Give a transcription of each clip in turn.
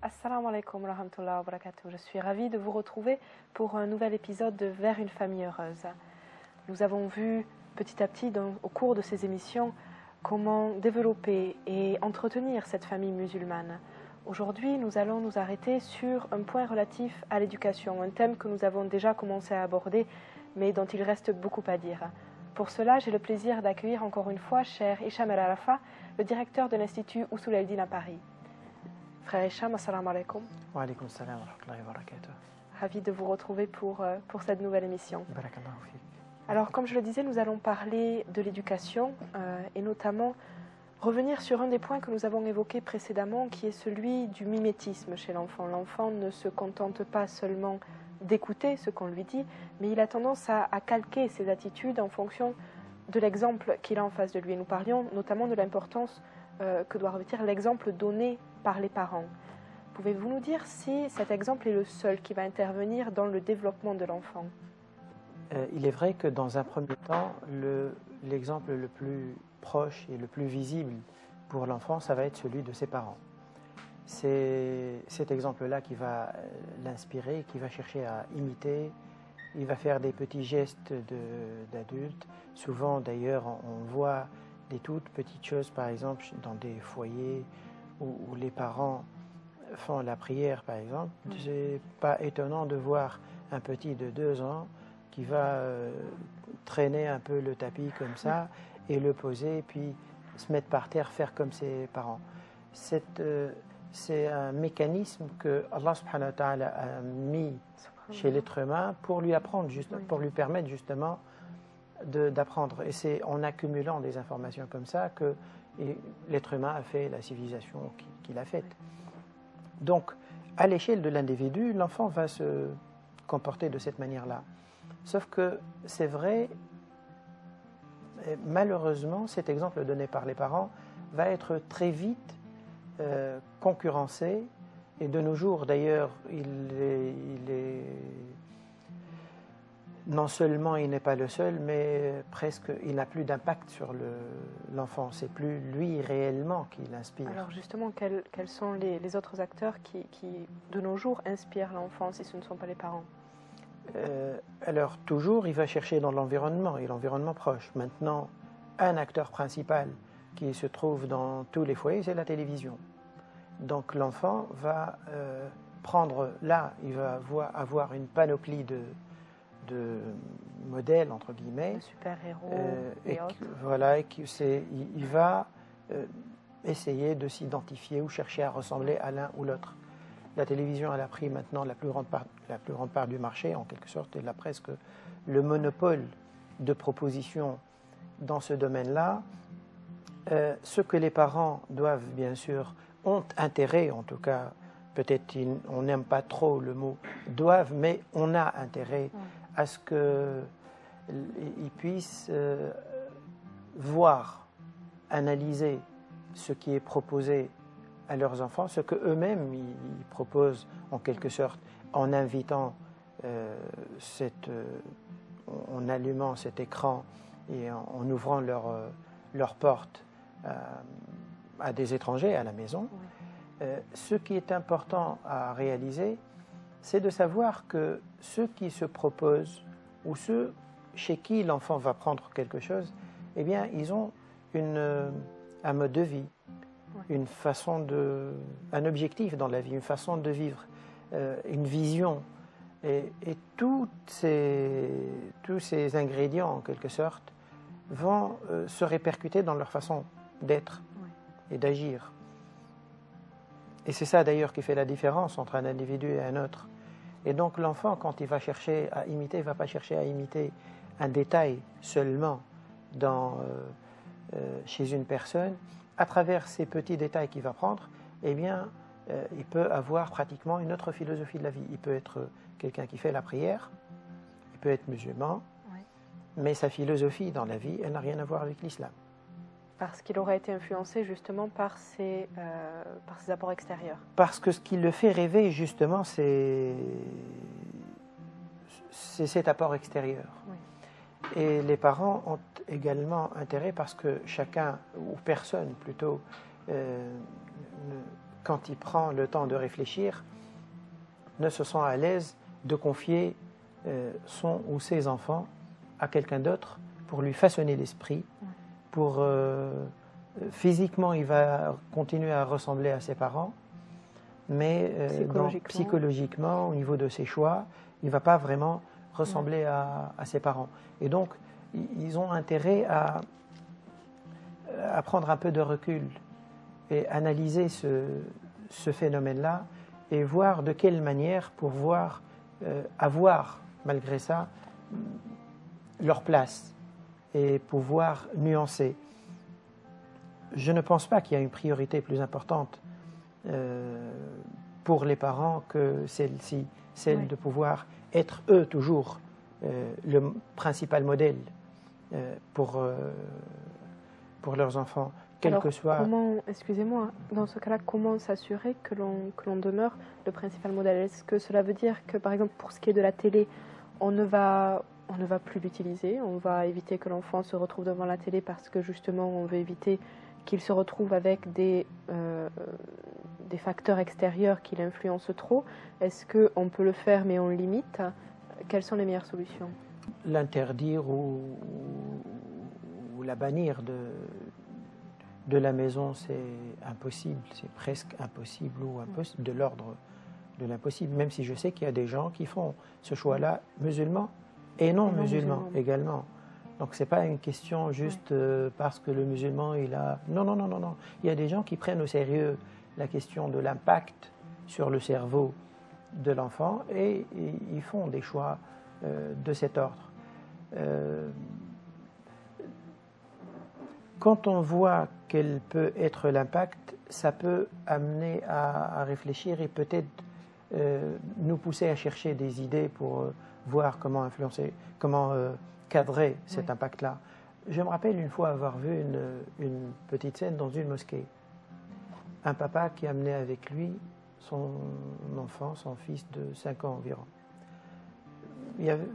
Assalamu alaikum wa rahmatullahi wa barakatuh. Je suis ravie de vous retrouver pour un nouvel épisode de Vers une famille heureuse. Nous avons vu petit à petit au cours de ces émissions comment développer et entretenir cette famille musulmane. Aujourd'hui, nous allons nous arrêter sur un point relatif à l'éducation, un thème que nous avons déjà commencé à aborder, mais dont il reste beaucoup à dire. Pour cela, j'ai le plaisir d'accueillir encore une fois cher Hicham El Arafa, le directeur de l'Institut Usul El-Din à Paris. Frère Hicham, assalamu alaikum. Wa alaikum salam wa rahmatullahi wa barakatuh. Ravi de vous retrouver pour cette nouvelle émission. Barakallahu fik. Alors, comme je le disais, nous allons parler de l'éducation et notamment revenir sur un des points que nous avons évoqués précédemment, qui est celui du mimétisme chez l'enfant. L'enfant ne se contente pas seulement d'écouter ce qu'on lui dit, mais il a tendance à calquer ses attitudes en fonction de l'exemple qu'il a en face de lui. Nous parlions notamment de l'importance que doit revêtir l'exemple donné par les parents. Pouvez-vous nous dire si cet exemple est le seul qui va intervenir dans le développement de l'enfant? Il est vrai que dans un premier temps, l'exemple le plus proche et le plus visible pour l'enfant, ça va être celui de ses parents. C'est cet exemple-là qui va l'inspirer, qui va chercher à imiter. Il va faire des petits gestes d'adulte. Souvent, d'ailleurs, on voit des toutes petites choses, par exemple, dans des foyers où les parents font la prière, par exemple. C'est pas étonnant de voir un petit de 2 ans qui va traîner un peu le tapis comme ça et le poser, puis se mettre par terre, faire comme ses parents. C'est un mécanisme que Allah subhanahu wa ta'ala a mis chez l'être humain pour lui apprendre, pour lui permettre justement d'apprendre. Et c'est en accumulant des informations comme ça que l'être humain a fait la civilisation qu'il a faite. Donc, à l'échelle de l'individu, l'enfant va se comporter de cette manière-là. Sauf que c'est vrai, malheureusement, cet exemple donné par les parents va être très vite concurrencé. Et de nos jours, d'ailleurs, non seulement il n'est pas le seul, mais presque il n'a plus d'impact sur l'enfant. C'est plus lui réellement qui l'inspire. Alors justement, quels sont les autres acteurs qui, de nos jours, inspirent l'enfant si ce ne sont pas les parents? Alors toujours, il va chercher dans l'environnement et l'environnement proche. Maintenant, un acteur principal qui se trouve dans tous les foyers, c'est la télévision. Donc l'enfant va prendre, là, il va avoir une panoplie de modèles, entre guillemets. De super-héros et autres. Voilà, il va essayer de s'identifier ou chercher à ressembler à l'un ou l'autre. La télévision, elle a pris maintenant la plus grande part du marché, en quelque sorte. Elle a presque le monopole de propositions dans ce domaine-là. Ce que les parents doivent, bien sûr, ont intérêt, en tout cas, peut-être on n'aime pas trop le mot doivent, mais on a intérêt à ce qu'ils puissent voir, analyser ce qui est proposé à leurs enfants, ce qu'eux-mêmes ils proposent en quelque sorte en invitant, en allumant cet écran et en ouvrant leur porte à des étrangers à la maison. Ce qui est important à réaliser, c'est de savoir que ceux qui se proposent ou ceux chez qui l'enfant va prendre quelque chose, eh bien, ils ont un mode de vie, une façon un objectif dans la vie, une façon de vivre, une vision. Et tous ces ingrédients, en quelque sorte, vont se répercuter dans leur façon d'être et d'agir. Et c'est ça d'ailleurs qui fait la différence entre un individu et un autre. Et donc l'enfant, quand il va chercher à imiter, il ne va pas chercher à imiter un détail seulement chez une personne. À travers ces petits détails qu'il va prendre, eh bien, il peut avoir pratiquement une autre philosophie de la vie. Il peut être quelqu'un qui fait la prière, il peut être musulman, mais sa philosophie dans la vie, elle n'a rien à voir avec l'islam. Parce qu'il aurait été influencé justement par ses apports extérieurs. Parce que ce qui le fait rêver justement, c'est cet apport extérieur. Et les parents ont également intérêt parce que chacun, ou personne plutôt, quand il prend le temps de réfléchir, ne se sent à l'aise de confier son ou ses enfants à quelqu'un d'autre pour lui façonner l'esprit, pour physiquement il va continuer à ressembler à ses parents, mais psychologiquement, au niveau de ses choix, il ne va pas vraiment ressembler à ses parents. Et donc, ils ont intérêt à prendre un peu de recul et analyser ce phénomène-là et voir de quelle manière pouvoir avoir, malgré ça, leur place et pouvoir nuancer. Je ne pense pas qu'il y a une priorité plus importante pour les parents que celle-ci, celle de pouvoir être eux toujours le principal modèle pour leurs enfants, quel que soit... Comment, excusez-moi, dans ce cas-là, comment s'assurer que l'on demeure le principal modèle? Est-ce que cela veut dire que, par exemple, pour ce qui est de la télé, on ne va plus l'utiliser, on va éviter que l'enfant se retrouve devant la télé parce que justement on veut éviter qu'il se retrouve avec des facteurs extérieurs qui l'influencent trop? Est-ce qu'on peut le faire mais on le limite? Quelles sont les meilleures solutions? L'interdire ou la bannir de la maison, c'est impossible, c'est presque impossible ou impossible, de l'ordre de l'impossible, même si je sais qu'il y a des gens qui font ce choix-là, musulmans et non musulmans également. Donc ce n'est pas une question juste parce que le musulman, il a... Non, non, non, non, non. Il y a des gens qui prennent au sérieux la question de l'impact sur le cerveau de l'enfant et ils font des choix de cet ordre. Quand on voit quel peut être l'impact, ça peut amener à réfléchir et peut-être nous pousser à chercher des idées pour voir comment influencer, comment cadrer cet impact-là. Je me rappelle une fois avoir vu une petite scène dans une mosquée. Un papa qui amenait avec lui son enfant, son fils de 5 ans environ.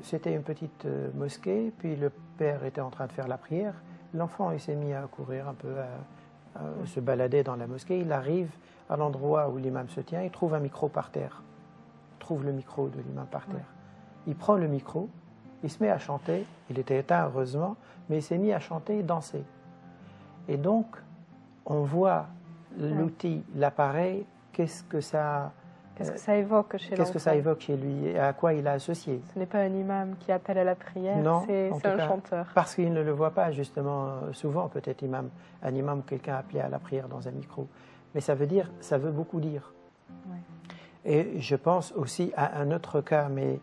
C'était une petite mosquée, puis le père était en train de faire la prière. L'enfant, il s'est mis à courir un peu, à se balader dans la mosquée. Il arrive à l'endroit où l'imam se tient, il trouve un micro par terre. Il trouve le micro de l'imam par terre. Il prend le micro, il se met à chanter. Il était éteint, heureusement, mais il s'est mis à chanter et danser. Et donc, on voit l'outil, l'appareil, qu'est-ce que ça évoque chez l'enfant. Qu'est-ce que ça évoque chez lui et à quoi il a associé. Ce n'est pas un imam qui appelle à la prière, c'est un chanteur. Parce qu'il ne le voit pas, justement, souvent peut-être un imam ou quelqu'un appelé à la prière dans un micro. Mais ça veut beaucoup dire. Ouais. Et je pense aussi à un autre cas, mais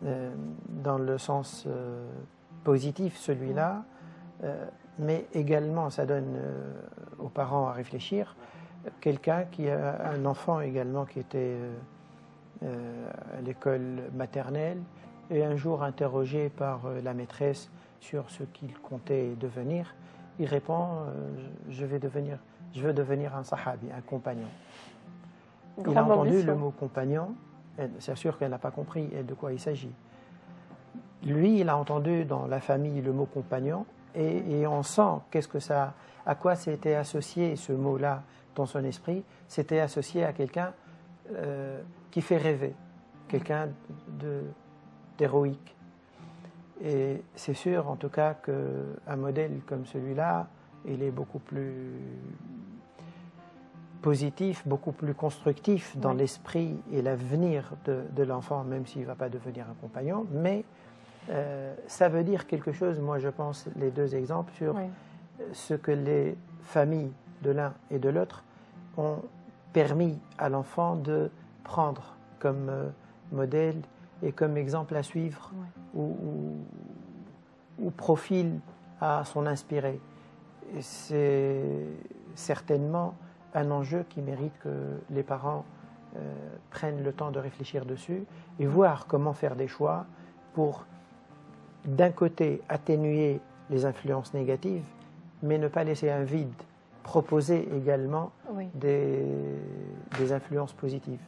dans le sens positif, celui-là, mais également ça donne aux parents à réfléchir. Quelqu'un qui a un enfant également qui était à l'école maternelle et un jour interrogé par la maîtresse sur ce qu'il comptait devenir, il répond je veux devenir un sahabi, un compagnon. Il a entendu le mot compagnon, c'est sûr qu'elle n'a pas compris de quoi il s'agit. Lui, il a entendu dans la famille le mot compagnon et on sent à quoi c'était associé ce mot-là dans son esprit. C'était associé à quelqu'un qui fait rêver, quelqu'un d'héroïque. Et c'est sûr, en tout cas, qu'un modèle comme celui-là, il est beaucoup plus positif, beaucoup plus constructif dans l'esprit et l'avenir de l'enfant, même s'il ne va pas devenir un compagnon. Mais ça veut dire quelque chose, moi je pense, les deux exemples, sur ce que les familles de l'un et de l'autre ont permis à l'enfant de prendre comme modèle et comme exemple à suivre ou profil à s'en inspirer. Et c'est certainement un enjeu qui mérite que les parents prennent le temps de réfléchir dessus et voir comment faire des choix pour, d'un côté, atténuer les influences négatives, mais ne pas laisser un vide, proposer également des influences positives.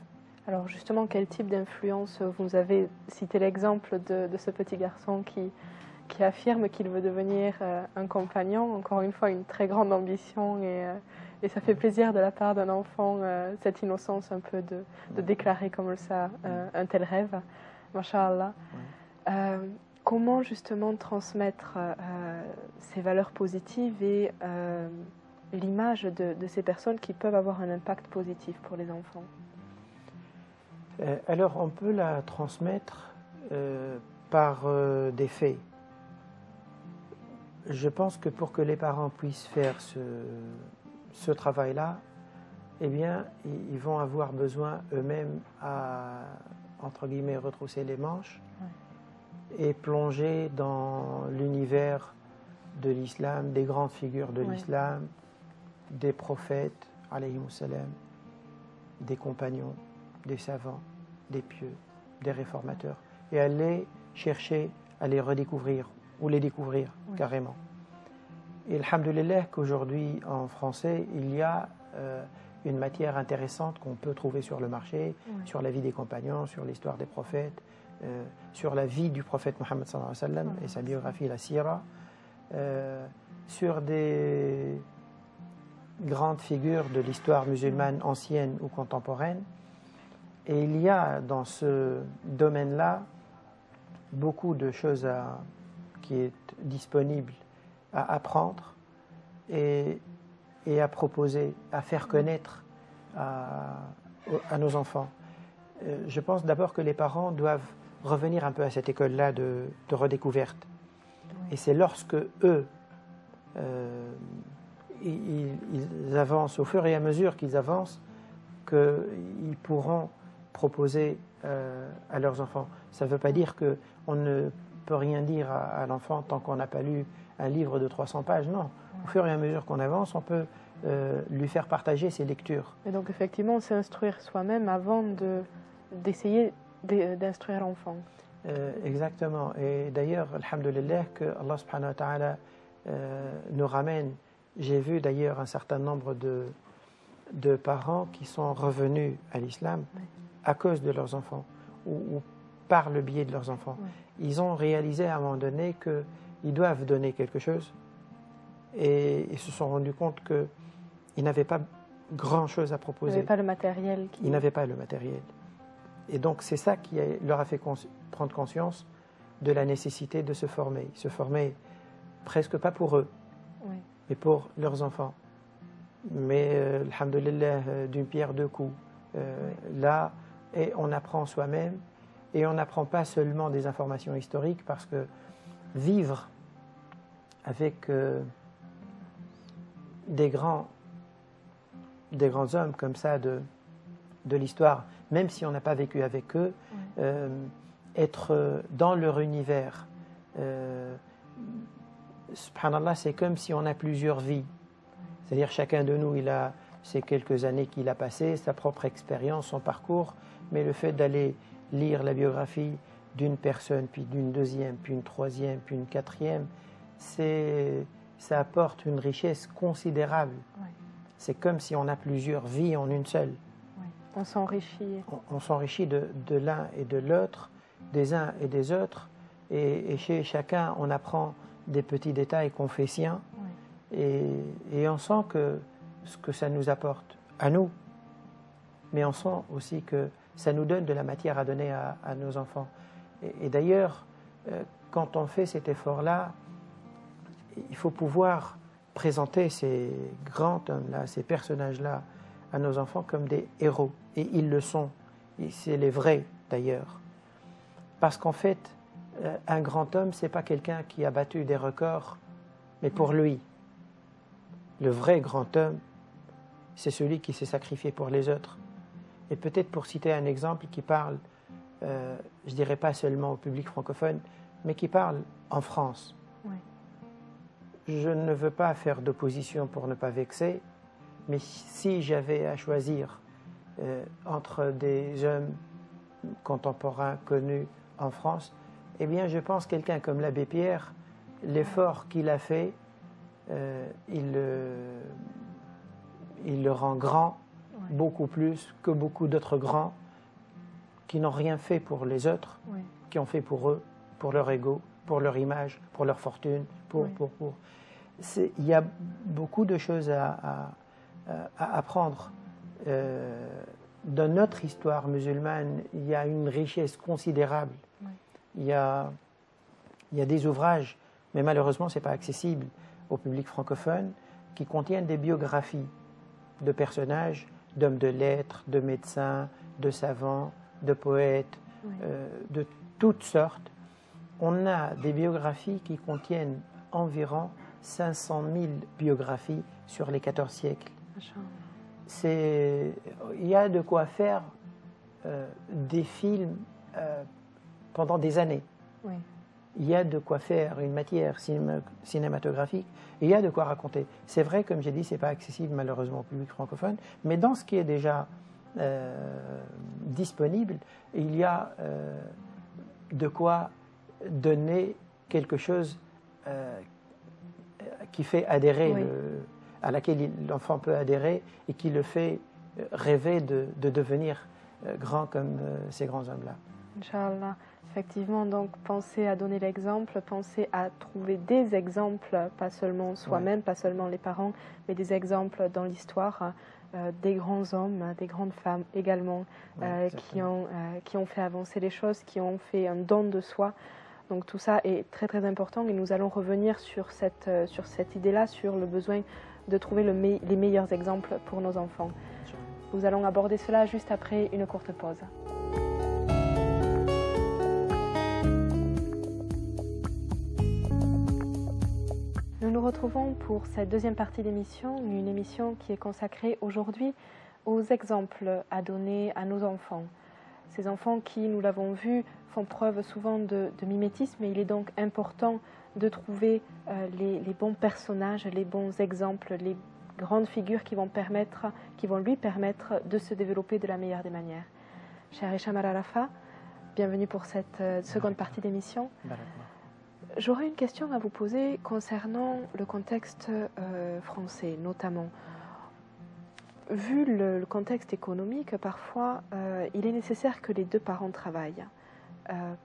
Alors justement, quel type d'influence? Vous avez cité l'exemple de ce petit garçon qui affirme qu'il veut devenir un compagnon. Encore une fois, une très grande ambition Et ça fait plaisir de la part d'un enfant, cette innocence un peu de déclarer comme ça un tel rêve. Masha'Allah. Comment justement transmettre ces valeurs positives et l'image de ces personnes qui peuvent avoir un impact positif pour les enfants? Alors, on peut la transmettre par des faits. Je pense que pour que les parents puissent faire ce travail-là, eh bien, ils vont avoir besoin eux-mêmes à, entre guillemets, retrousser les manches et plonger dans l'univers de l'islam, des grandes figures de l'islam, des prophètes, alayhimus salam, des compagnons, des savants, des pieux, des réformateurs, et aller chercher à les redécouvrir ou les découvrir carrément. Et alhamdoulilah qu'aujourd'hui en français, il y a une matière intéressante qu'on peut trouver sur le marché, sur la vie des compagnons, sur l'histoire des prophètes, sur la vie du prophète Mohammed sallallahu alayhi wa sallam et sa biographie, la sira, sur des grandes figures de l'histoire musulmane ancienne ou contemporaine. Et il y a dans ce domaine-là beaucoup de choses qui est disponible à apprendre et à proposer, à faire connaître à nos enfants. Je pense d'abord que les parents doivent revenir un peu à cette école-là de redécouverte. Et c'est lorsque eux, ils avancent, au fur et à mesure qu'ils avancent, qu'ils pourront proposer à leurs enfants. Ça ne veut pas dire qu'on ne peut rien dire à l'enfant tant qu'on n'a pas lu un livre de 300 pages, non. Au fur et à mesure qu'on avance, on peut lui faire partager ses lectures. Et donc effectivement, on s'instruire soi-même avant d'essayer d'instruire l'enfant. Exactement. Et d'ailleurs, alhamdoulilah, que Allah subhanahu wa ta'ala nous ramène. J'ai vu d'ailleurs un certain nombre de parents qui sont revenus à l'islam à cause de leurs enfants ou par le biais de leurs enfants. Ils ont réalisé à un moment donné qu'ils doivent donner quelque chose et ils se sont rendus compte qu'ils n'avaient pas grand-chose à proposer. Ils n'avaient pas le matériel. Ils n'avaient pas le matériel. Et donc c'est ça qui leur a fait prendre conscience de la nécessité de se former presque pas pour eux, mais pour leurs enfants. Mais alhamdoulilah, d'une pierre deux coups. Là, et on apprend soi-même et on n'apprend pas seulement des informations historiques parce que vivre avec des grands hommes comme ça de l'histoire, même si on n'a pas vécu avec eux, être dans leur univers, subhanallah, c'est comme si on a plusieurs vies. C'est-à-dire chacun de nous, il a ces quelques années qu'il a passées, sa propre expérience, son parcours, mais le fait d'aller lire la biographie d'une personne, puis d'une deuxième, puis une troisième, puis une quatrième, ça apporte une richesse considérable. C'est comme si on a plusieurs vies en une seule. On s'enrichit. On s'enrichit de l'un et de l'autre, des uns et des autres, et chez chacun, on apprend des petits détails qu'on fait siens, et on sent ce que ça nous apporte à nous, mais on sent aussi que ça nous donne de la matière à donner à nos enfants. Et d'ailleurs, quand on fait cet effort-là, il faut pouvoir présenter ces grands hommes-là, ces personnages-là, à nos enfants comme des héros. Et ils le sont. C'est les vrais, d'ailleurs. Parce qu'en fait, un grand homme, ce n'est pas quelqu'un qui a battu des records, mais pour lui. Le vrai grand homme, c'est celui qui s'est sacrifié pour les autres. Et peut-être pour citer un exemple qui parle, je ne dirais pas seulement au public francophone, mais qui parle en France. Je ne veux pas faire d'opposition pour ne pas vexer, mais si j'avais à choisir entre des hommes contemporains connus en France, eh bien je pense quelqu'un comme l'abbé Pierre, l'effort qu'il a fait, il le rend grand, beaucoup plus que beaucoup d'autres grands qui n'ont rien fait pour les autres, qui ont fait pour eux, pour leur ego, pour leur image, pour leur fortune, pour. Il y a beaucoup de choses à apprendre. Dans notre histoire musulmane, il y a une richesse considérable. Oui. Il y a des ouvrages, mais malheureusement, ce n'est pas accessible au public francophone, qui contiennent des biographies de personnages, d'hommes de lettres, de médecins, de savants, de poètes, oui. De toutes sortes. On a des biographies qui contiennent environ 500 000 biographies sur les 14 siècles. Il y a de quoi faire des films pendant des années. Oui. Il y a de quoi faire une matière cinématographique, et il y a de quoi raconter. C'est vrai, comme j'ai dit, ce n'est pas accessible malheureusement au public francophone, mais dans ce qui est déjà disponible, il y a de quoi donner quelque chose qui fait adhérer, oui. À laquelle l'enfant peut adhérer et qui le fait rêver de devenir grand comme ces grands hommes-là. Inch'Allah. Effectivement, donc penser à donner l'exemple, penser à trouver des exemples, pas seulement soi-même, oui. Pas seulement les parents, mais des exemples dans l'histoire, des grands hommes, des grandes femmes également, oui, qui ont fait avancer les choses, qui ont fait un don de soi. Donc tout ça est très très important et nous allons revenir sur cette idée-là, sur le besoin de trouver les meilleurs exemples pour nos enfants. Nous allons aborder cela juste après une courte pause. Nous nous retrouvons pour cette deuxième partie d'émission, une émission qui est consacrée aujourd'hui aux exemples à donner à nos enfants. Ces enfants qui, nous l'avons vu, font preuve souvent de mimétisme et il est donc important de trouver les bons personnages, les bons exemples, les grandes figures qui vont lui permettre de se développer de la meilleure des manières. Cher Hicham Al-Arafa, bienvenue pour cette seconde partie d'émission. J'aurais une question à vous poser concernant le contexte français, notamment. Vu le contexte économique, parfois, il est nécessaire que les deux parents travaillent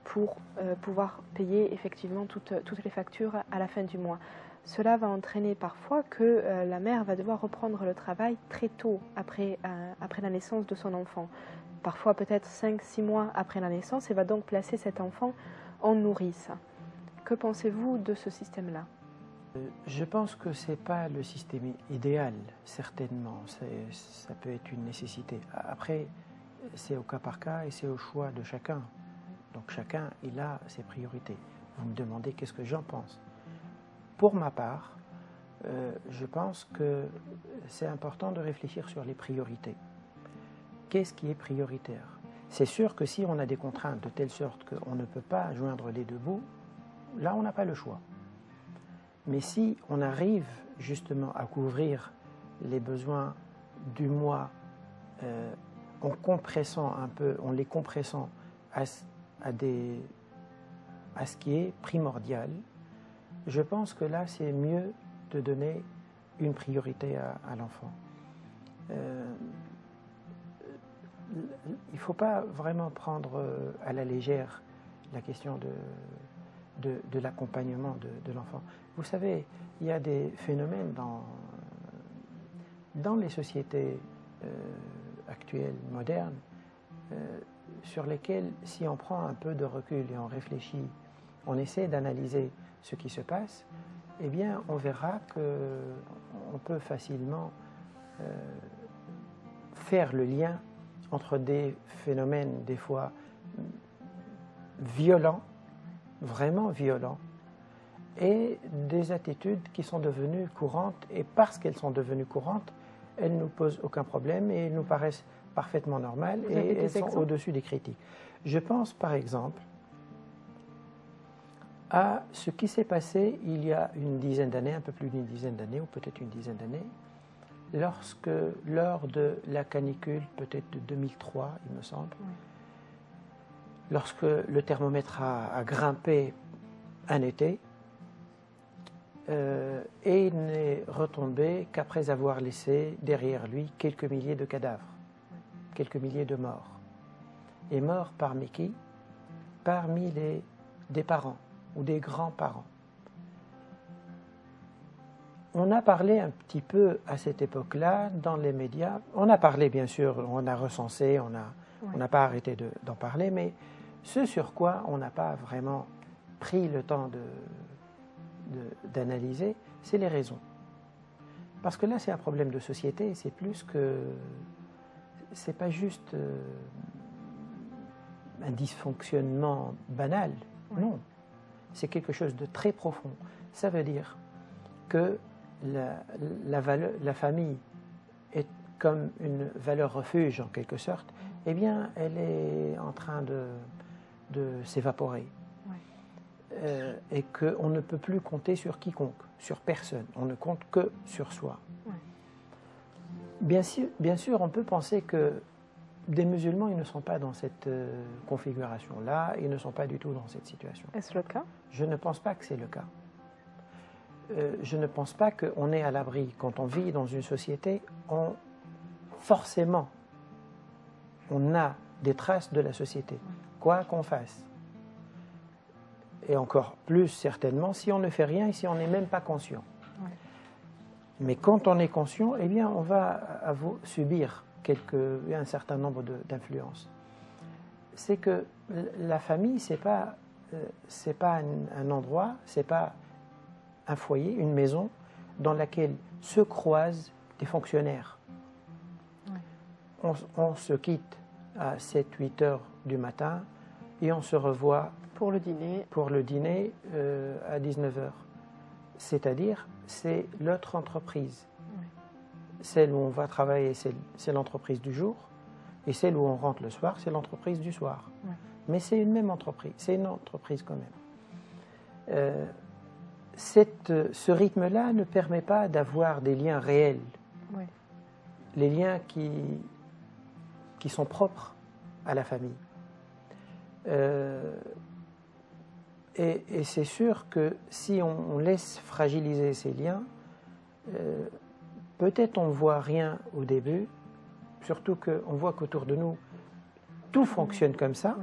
pour pouvoir payer effectivement toutes les factures à la fin du mois. Cela va entraîner parfois que la mère va devoir reprendre le travail très tôt après la naissance de son enfant. Parfois peut-être 5-6 mois après la naissance et va donc placer cet enfant en nourrice. Que pensez-vous de ce système-là ? Je pense que ce n'est pas le système idéal, certainement. Ça peut être une nécessité. Après, c'est au cas par cas et c'est au choix de chacun. Donc chacun, il a ses priorités. Vous me demandez qu'est-ce que j'en pense. Pour ma part, je pense que c'est important de réfléchir sur les priorités. Qu'est-ce qui est prioritaire ? C'est sûr que si on a des contraintes de telle sorte qu'on ne peut pas joindre les deux bouts, là on n'a pas le choix. Mais si on arrive justement à couvrir les besoins du mois en compressant un peu, en les compressant à ce qui est primordial, je pense que là c'est mieux de donner une priorité à l'enfant. Il ne faut pas vraiment prendre à la légère la question de l'accompagnement de l'enfant. Vous savez, il y a des phénomènes dans les sociétés actuelles, modernes, sur lesquels, si on prend un peu de recul et on réfléchit, on essaie d'analyser ce qui se passe, eh bien, on verra qu'on peut facilement faire le lien entre des phénomènes, des fois violents, vraiment violents, et des attitudes qui sont devenues courantes, et parce qu'elles sont devenues courantes, elles ne nous posent aucun problème et elles nous paraissent parfaitement normales et elles sont au-dessus des critiques. Je pense par exemple à ce qui s'est passé il y a une dizaine d'années, un peu plus d'une dizaine d'années, ou peut-être une dizaine d'années, lors de la canicule, peut-être de 2003, il me semble, oui. Lorsque le thermomètre a grimpé un été, et il n'est retombé qu'après avoir laissé derrière lui quelques milliers de cadavres, quelques milliers de morts. Et morts parmi qui ? Parmi des parents ou des grands-parents. On a parlé un petit peu à cette époque-là dans les médias. On a parlé, bien sûr, on a recensé, on n'a pas arrêté d'en parler, mais ce sur quoi on n'a pas vraiment pris le temps d'analyser, c'est les raisons. Parce que là, c'est un problème de société, c'est plus que... C'est pas juste un dysfonctionnement banal, non. C'est quelque chose de très profond. Ça veut dire que la famille est comme une valeur refuge en quelque sorte, eh bien elle est en train de s'évaporer. Et qu'on ne peut plus compter sur quiconque, sur personne, on ne compte que sur soi. Bien sûr, on peut penser que des musulmans, ils ne sont pas dans cette configuration-là, ils ne sont pas du tout dans cette situation. Est-ce le cas? Je ne pense pas que c'est le cas. Je ne pense pas qu'on est à l'abri. Quand on vit dans une société, forcément, on a des traces de la société, quoi qu'on fasse. Et encore plus certainement si on ne fait rien et si on n'est même pas conscient. Mais quand on est conscient, eh bien, on va subir un certain nombre d'influences. C'est que la famille, c'est pas un endroit, c'est pas un foyer, une maison dans laquelle se croisent des fonctionnaires. On se quitte à 7-8 heures du matin et on se revoit pour le dîner à 19 heures. C'est-à-dire, c'est l'autre entreprise. Celle où on va travailler, c'est l'entreprise du jour, et celle où on rentre le soir, c'est l'entreprise du soir. Mais c'est une même entreprise, c'est une entreprise quand même. Ce rythme-là ne permet pas d'avoir des liens réels, les liens qui sont propres à la famille. Et c'est sûr que si on laisse fragiliser ces liens, peut-être on ne voit rien au début, surtout qu'on voit qu'autour de nous, tout fonctionne comme ça,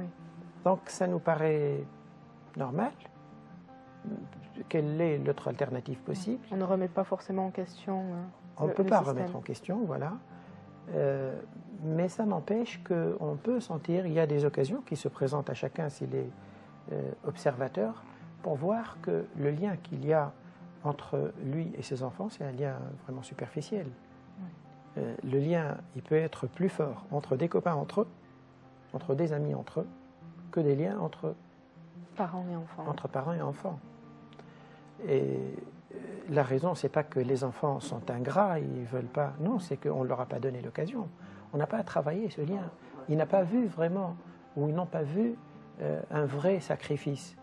donc ça nous paraît normal. Quelle est l'autre alternative possible? On ne remet pas forcément en question on ne peut pas remettre en question, voilà. Mais ça n'empêche qu'on peut sentir, il y a des occasions qui se présentent à chacun s'il est observateur, pour voir que le lien qu'il y a entre lui et ses enfants, c'est un lien vraiment superficiel. Le lien, il peut être plus fort entre des copains entre eux, entre des amis entre eux, que des liens entre parents et enfants. Entre parents et enfants. Et la raison, c'est pas que les enfants sont ingrats, ils veulent pas. Non, c'est qu'on ne leur a pas donné l'occasion. On n'a pas travaillé ce lien. Ils n'ont pas vu vraiment, ou ils n'ont pas vu un vrai sacrifice.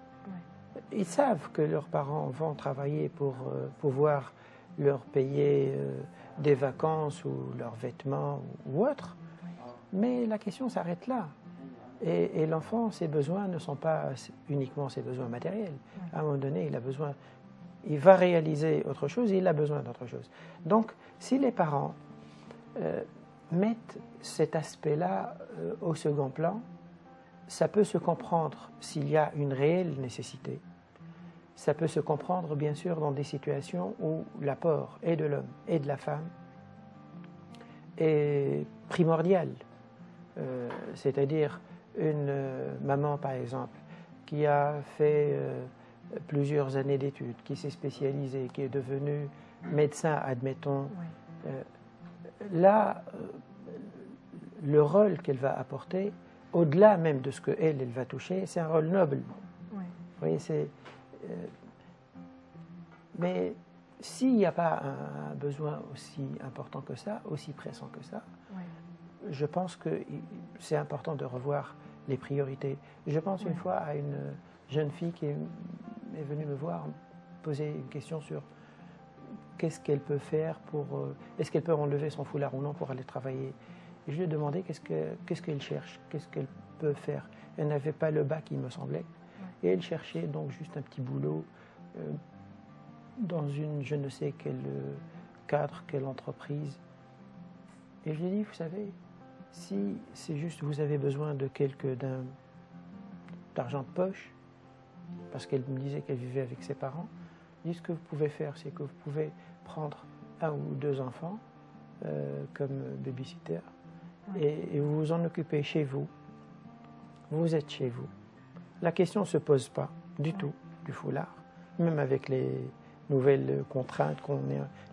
Ils savent que leurs parents vont travailler pour pouvoir leur payer des vacances ou leurs vêtements ou autre, mais la question s'arrête là. Et l'enfant, ses besoins ne sont pas uniquement ses besoins matériels. À un moment donné, il a besoin, il va réaliser autre chose et il a besoin d'autre chose. Donc, si les parents mettent cet aspect-là au second plan, ça peut se comprendre s'il y a une réelle nécessité. Ça peut se comprendre, bien sûr, dans des situations où l'apport et de l'homme et de la femme est primordial. C'est-à-dire une maman, par exemple, qui a fait plusieurs années d'études, qui s'est spécialisée, qui est devenue médecin, admettons. Là, le rôle qu'elle va apporter, au-delà même de ce qu'elle va toucher, c'est un rôle noble. Vous voyez, mais s'il n'y a pas un besoin aussi important que ça, aussi pressant que ça, je pense que c'est important de revoir les priorités. Je pense une fois à une jeune fille qui est venue me voir poser une question sur qu'est-ce qu'elle peut faire pour... est-ce qu'elle peut enlever son foulard ou non pour aller travailler? Et je lui ai demandé qu'est-ce qu'elle cherche, qu'est-ce qu'elle peut faire. Elle n'avait pas le bac, il me semblait. Et elle cherchait donc juste un petit boulot dans une je ne sais quel cadre, quelle entreprise. Et je lui ai dit, vous savez, si c'est juste vous avez besoin de d'argent de poche, parce qu'elle me disait qu'elle vivait avec ses parents, ce que vous pouvez faire, c'est que vous pouvez prendre un ou deux enfants comme babysitter Oui. et vous vous en occupez chez vous. Vous êtes chez vous. La question ne se pose pas du tout du foulard, même avec les nouvelles contraintes,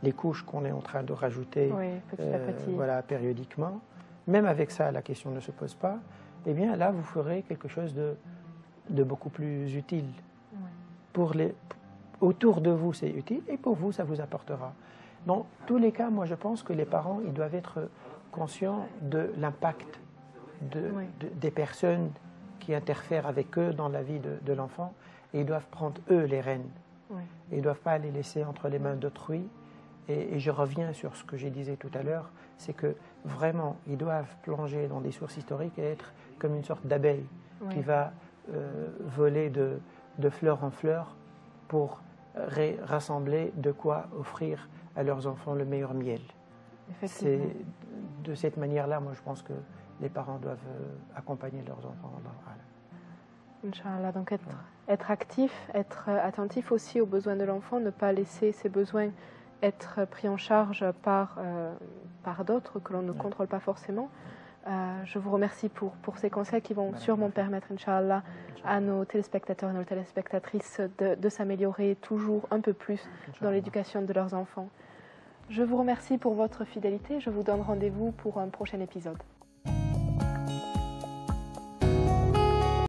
les couches qu'on est en train de rajouter petit à petit. voilà, périodiquement. Même avec ça, la question ne se pose pas. Eh bien, là, vous ferez quelque chose de beaucoup plus utile. Oui. Autour de vous, c'est utile, et pour vous, ça vous apportera. Dans tous les cas, moi, je pense que les parents, ils doivent être conscients de l'impact des personnes qui interfèrent avec eux dans la vie de l'enfant, et ils doivent prendre, eux, les rênes. Oui. Ils ne doivent pas les laisser entre les mains d'autrui. Et je reviens sur ce que j'ai disais tout à l'heure, c'est que vraiment, ils doivent plonger dans des sources historiques et être comme une sorte d'abeille qui va voler de fleur en fleur pour rassembler de quoi offrir à leurs enfants le meilleur miel. C'est de cette manière-là, moi je pense que les parents doivent accompagner leurs enfants. Inch'Allah, donc être actif, être attentif aussi aux besoins de l'enfant, ne pas laisser ses besoins être pris en charge par d'autres que l'on ne contrôle pas forcément. Je vous remercie pour ces conseils qui vont sûrement permettre, Inch'Allah, à nos téléspectateurs et nos téléspectatrices de s'améliorer toujours un peu plus dans l'éducation de leurs enfants. Je vous remercie pour votre fidélité. Je vous donne rendez-vous pour un prochain épisode.